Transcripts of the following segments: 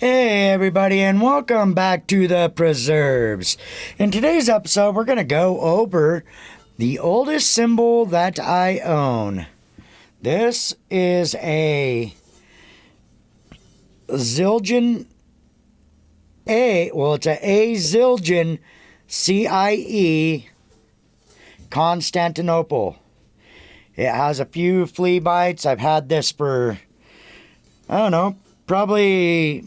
Hey everybody, and welcome back to the Preserves. In today's episode, we're going to go over the oldest cymbal that I own. This is a zildjian it's a zildjian CIE Constantinople. It has a few flea bites. I've had this for, I don't know, probably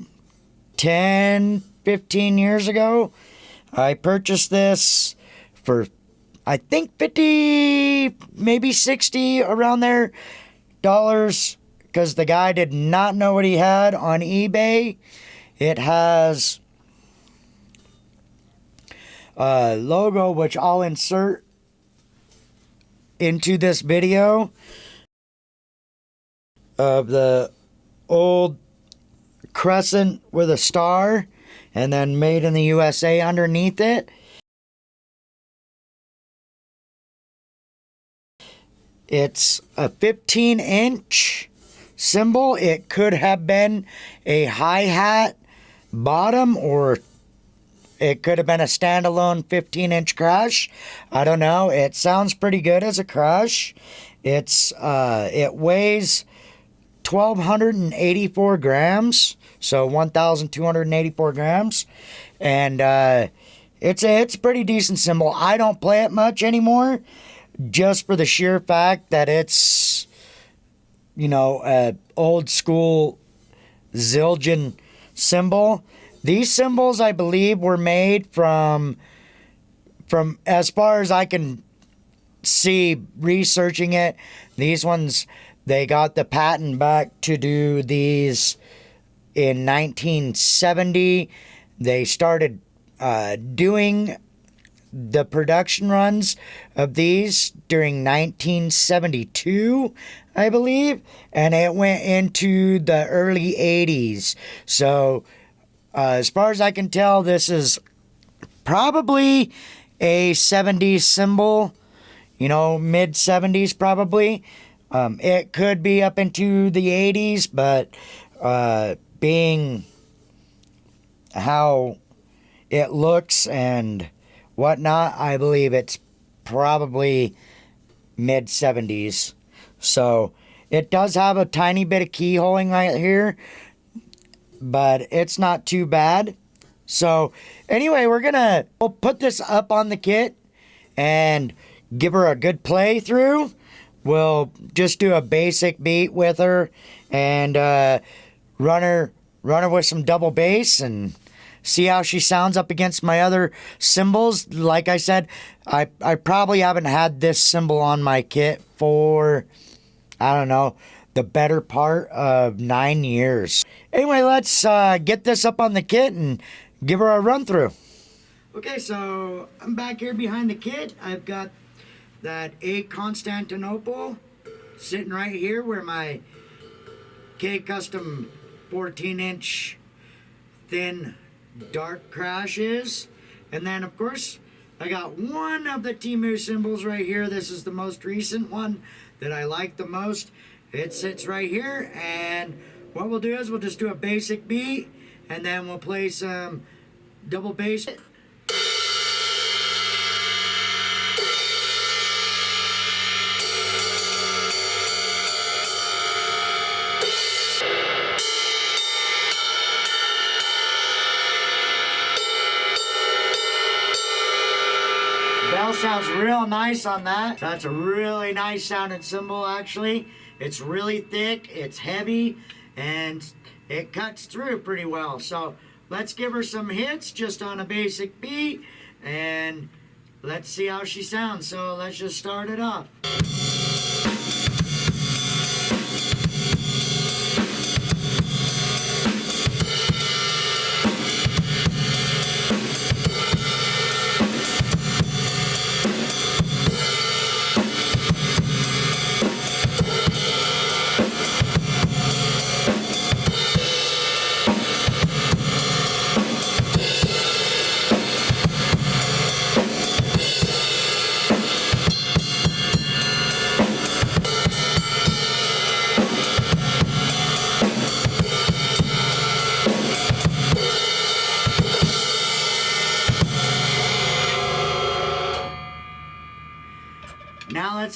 10, 15 years ago. I purchased this for, I think, 50, maybe 60 around there dollars, because the guy did not know what he had on eBay. It has a logo, which I'll insert into this video, of the old crescent with a star and then made in the USA underneath it. It's a 15-inch cymbal. It could have been a hi-hat bottom, or it could have been a standalone 15-inch crash. I don't know. It sounds pretty good as a crash. It weighs 1,284 grams, so 1,284 grams, and it's a pretty decent cymbal. I don't play it much anymore, just for the sheer fact that it's, a old school zildjian cymbal. These cymbals, I believe, were made from as far as I can see researching it, these ones, they got the patent back to do these in 1970. They started doing the production runs of these during 1972, I believe, and it went into the early 80s. So, as far as I can tell, this is probably a 70s cymbal, mid 70s probably. It could be up into the 80s, but being how it looks and whatnot, I believe it's probably mid 70s. So it does have a tiny bit of keyholing right here, but it's not too bad. So anyway, we'll put this up on the kit and give her a good play through. We'll just do a basic beat with her and run her with some double bass and see how she sounds up against my other cymbals. Like I said, I probably haven't had this cymbal on my kit for, I don't know, the better part of 9 years. Anyway, let's get this up on the kit and give her a run through. Okay, so I'm back here behind the kit. I've got that A Constantinople sitting right here where my K-Custom 14-inch thin dark crash is. And then, of course, I got one of the Timu cymbals right here. This is the most recent one that I like the most. It sits right here, and what we'll do is we'll just do a basic beat, and then we'll play some double bass. Bell sounds real nice on that. That's a really nice sounding cymbal, actually. It's really thick, it's heavy, and it cuts through pretty well. So let's give her some hits just on a basic beat, and let's see how she sounds. So let's just start it off.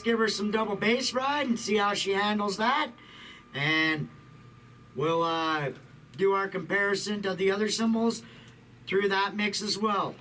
give her some double bass ride and see how she handles that. And we'll do our comparison to the other cymbals through that mix as well.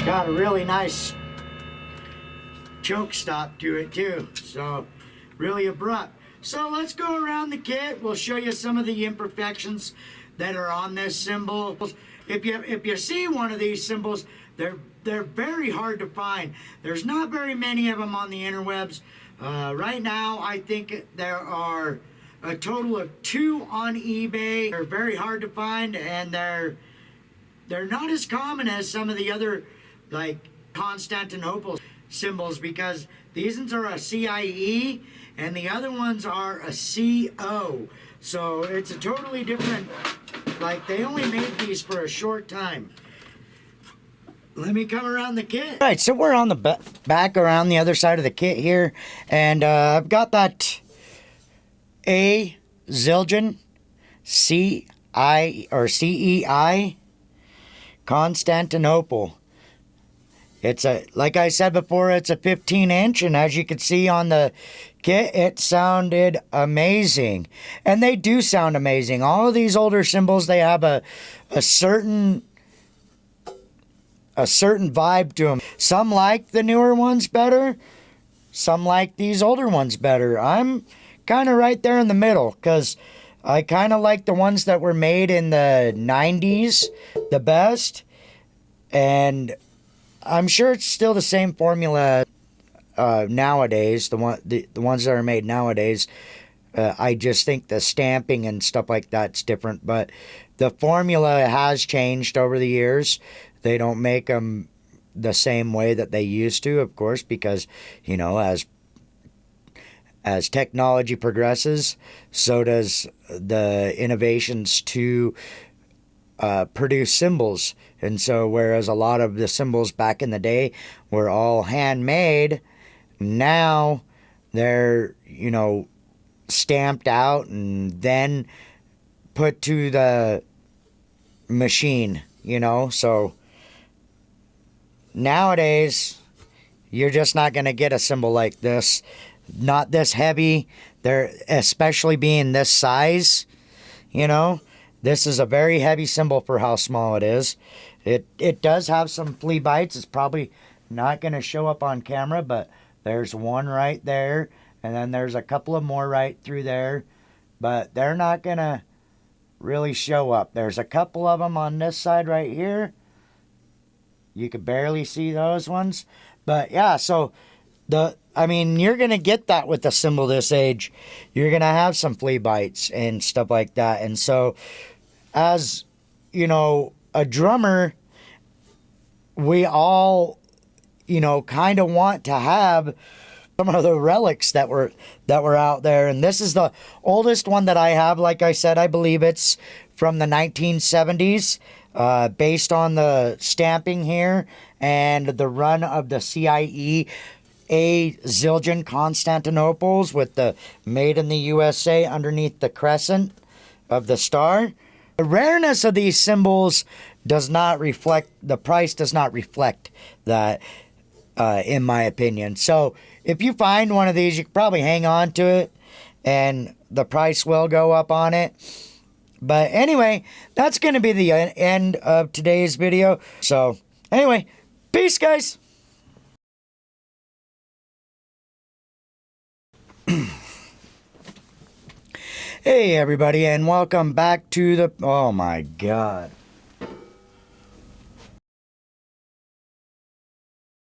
Got a really nice choke stop to it too, so really abrupt. So let's go around the kit. We'll show you some of the imperfections that are on this cymbal. If you see one of these cymbals, they're very hard to find. There's not very many of them on the interwebs. Right now, I think there are a total of 2 on eBay. They're very hard to find, and they're not as common as some of the other, like Constantinople cymbals, because these ones are a CIE and the other ones are a CO. So it's a totally different, like they only made these for a short time. Let me come around the kit. All right, so we're on the back around the other side of the kit here, and I've got that A zildjian CEI Constantinople. It's like I said before, it's a 15-inch, and as you can see on the kit, it sounded amazing. And they do sound amazing. All of these older cymbals, they have a certain vibe to them. Some like the newer ones better. Some like these older ones better. I'm kind of right there in the middle, because I kind of like the ones that were made in the 90s the best. And I'm sure it's still the same formula nowadays, the ones that are made nowadays. I just think the stamping and stuff like that's different, but the formula has changed over the years. They don't make them the same way that they used to, of course, because, you know, as technology progresses, so does the innovations to produce cymbals. And so whereas a lot of the cymbals back in the day were all handmade, now they're, you know, stamped out and then put to the machine, you know. So nowadays you're just not going to get a cymbal like this, not this heavy. They're especially being this size, you know. This is a very heavy cymbal for how small it is. It does have some flea bites. It's probably not going to show up on camera, but there's one right there, and then there's a couple of more right through there, but they're not going to really show up. There's a couple of them on this side right here. You could barely see those ones, but yeah, so I mean, you're going to get that with a cymbal this age. You're going to have some flea bites and stuff like that. And so, as, you know, a drummer, we all, you know, kind of want to have some of the relics that were out there. And this is the oldest one that I have. Like I said, I believe it's from the 1970s, based on the stamping here and the run of the CIE A zildjian Constantinoples with the made in the USA underneath the crescent of the star. The rareness of these cymbals does not reflect, the price does not reflect that, in my opinion. So if you find one of these, you can probably hang on to it and the price will go up on it. But anyway, that's going to be the end of today's video. So anyway, peace, guys. Hey everybody, and welcome back to the, oh my god.